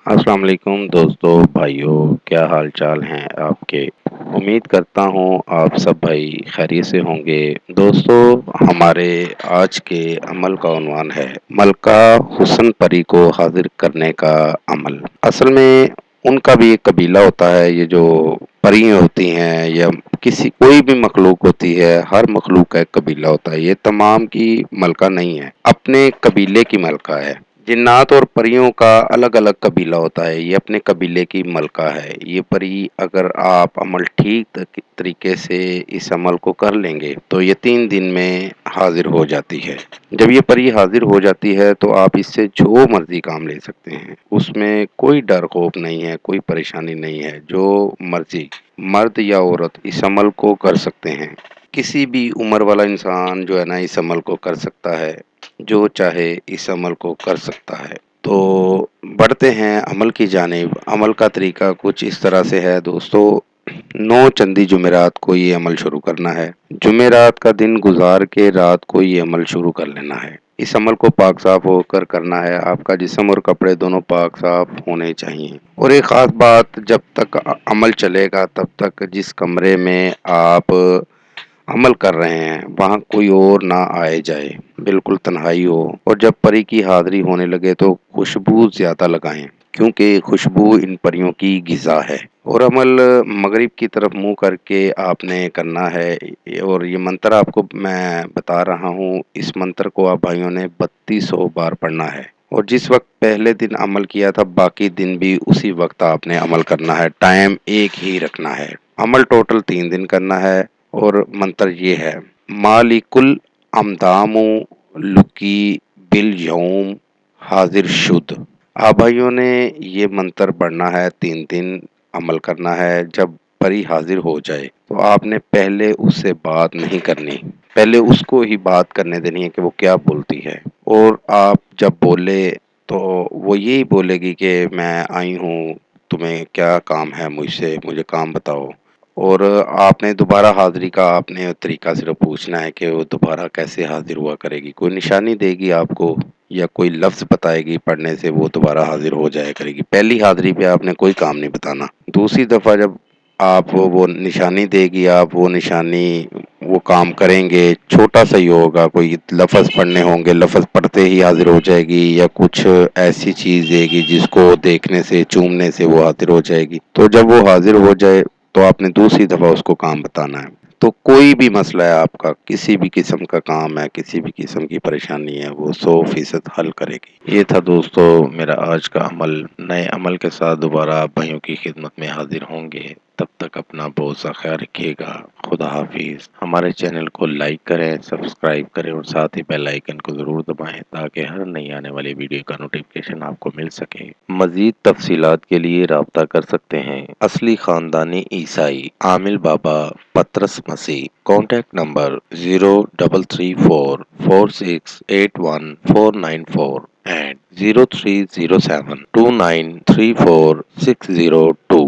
السلام علیکم دوستو بھائیوں، کیا حال چال ہیں آپ کے؟ امید کرتا ہوں آپ سب بھائی خیریت سے ہوں گے۔ دوستو، ہمارے آج کے عمل کا عنوان ہے ملکہ حسن پری کو حاضر کرنے کا عمل۔ اصل میں ان کا بھی ایک قبیلہ ہوتا ہے، یہ جو پریاں ہوتی ہیں یا کوئی بھی مخلوق ہوتی ہے، ہر مخلوق کا ایک قبیلہ ہوتا ہے۔ یہ تمام کی ملکہ نہیں ہے، اپنے قبیلے کی ملکہ ہے۔ جنات اور پریوں کا الگ الگ قبیلہ ہوتا ہے، یہ اپنے قبیلے کی ملکہ ہے۔ یہ پری اگر آپ عمل ٹھیک طریقے سے اس عمل کو کر لیں گے تو یہ 3 دن میں حاضر ہو جاتی ہے۔ جب یہ پری حاضر ہو جاتی ہے تو آپ اس سے جو مرضی کام لے سکتے ہیں، اس میں کوئی ڈر خوف نہیں ہے، کوئی پریشانی نہیں ہے۔ جو مرضی مرد یا عورت اس عمل کو کر سکتے ہیں۔ کسی بھی عمر والا انسان جو ہے نا اس عمل کو کر سکتا ہے، جو چاہے اس عمل کو کر سکتا ہے۔ تو بڑھتے ہیں عمل کی جانب۔ عمل کا طریقہ کچھ اس طرح سے ہے دوستو۔ 9 چندی جمعرات کو یہ عمل شروع کرنا ہے۔ جمعرات کا دن گزار کے رات کو یہ عمل شروع کر لینا ہے۔ اس عمل کو پاک صاف ہو کر کرنا ہے۔ آپ کا جسم اور کپڑے دونوں پاک صاف ہونے چاہیے۔ اور ایک خاص بات، جب تک عمل چلے گا تب تک جس کمرے میں آپ عمل کر رہے ہیں وہاں کوئی اور نہ آئے جائے، بالکل تنہائی ہو۔ اور جب پری کی حاضری ہونے لگے تو خوشبو زیادہ لگائیں، کیونکہ خوشبو ان پریوں کی غذا ہے۔ اور عمل مغرب کی طرف منہ کر کے آپ نے کرنا ہے۔ اور یہ منتر آپ کو میں بتا رہا ہوں، اس منتر کو آپ بھائیوں نے 3200 بار پڑھنا ہے۔ اور جس وقت پہلے دن عمل کیا تھا باقی دن بھی اسی وقت آپ نے عمل کرنا ہے، ٹائم ایک ہی رکھنا ہے۔ عمل ٹوٹل 3 دن کرنا ہے۔ اور منتر یہ ہے: مالک الامدام لکی بالیوم حاضر شد۔ آپ بھائیوں نے یہ منتر پڑھنا ہے، 3 دن عمل کرنا ہے۔ جب پری حاضر ہو جائے تو آپ نے پہلے اس سے بات نہیں کرنی، پہلے اس کو ہی بات کرنے دینی ہے کہ وہ کیا بولتی ہے۔ اور آپ جب بولے تو وہ یہی بولے گی کہ میں آئی ہوں، تمہیں کیا کام ہے مجھ سے، مجھے کام بتاؤ۔ اور آپ نے دوبارہ حاضری کا آپ نے طریقہ صرف پوچھنا ہے کہ وہ دوبارہ کیسے حاضر ہوا کرے گی۔ کوئی نشانی دے گی آپ کو یا کوئی لفظ بتائے گی، پڑھنے سے وہ دوبارہ حاضر ہو جائے کرے گی۔ پہلی حاضری پہ آپ نے کوئی کام نہیں بتانا۔ دوسری دفعہ جب آپ وہ نشانی دے گی، آپ وہ نشانی وہ کام کریں گے، چھوٹا سا ہی ہوگا، کوئی لفظ پڑھنے ہوں گے، لفظ پڑھتے ہی حاضر ہو جائے گی، یا کچھ ایسی چیز دے گی جس کو دیکھنے سے چومنے سے وہ حاضر ہو جائے گی۔ تو جب وہ حاضر ہو جائے تو آپ نے دوسری دفعہ اس کو کام بتانا ہے۔ تو کوئی بھی مسئلہ ہے آپ کا، کسی بھی قسم کا کام ہے، کسی بھی قسم کی پریشانی ہے، وہ 100% حل کرے گی۔ یہ تھا دوستو میرا آج کا عمل۔ نئے عمل کے ساتھ دوبارہ آپ بھائیوں کی خدمت میں حاضر ہوں گے۔ تب تک اپنا بہت سا خیال رکھیے گا۔ خدا حافظ۔ ہمارے چینل کو لائک کریں، سبسکرائب کریں اور ساتھ ہی بیل آئیکن کو ضرور دبائیں تاکہ ہر نئی آنے والی ویڈیو کا نوٹیفکیشن آپ کو مل سکے۔ مزید تفصیلات کے لیے رابطہ کر سکتے ہیں۔ اصلی خاندانی عیسائی عامل بابا پطرس مسیح۔ Contact number 030746819494 and 030729346002۔